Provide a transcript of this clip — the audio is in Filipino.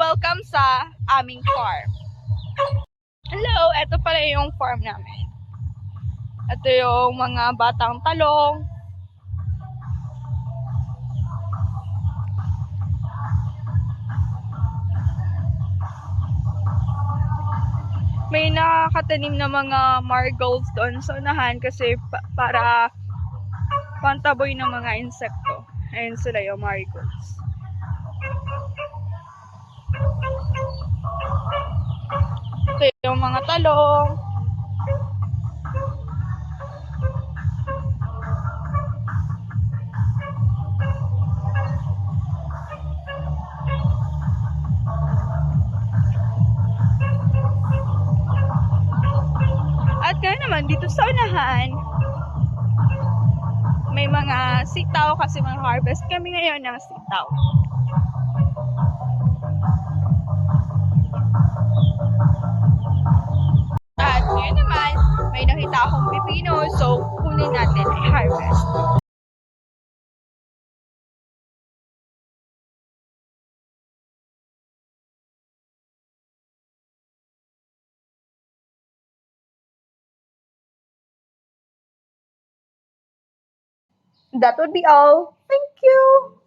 welcome sa aming farm. Hello, eto pala yung farm namin. Ito yung mga batang talong. May nakatanim na mga marigolds doon sa unahan kasi para pantaboy ng mga insekto. Ayun sila yung marigolds. Ito yung mga talong. At kaya naman dito sa unahan, may mga sitaw kasi mag-harvest kami ngayon ng sitaw. At ngayon naman, may nakita akong pipino, so kunin natin i-harvest. That would be all. Thank you!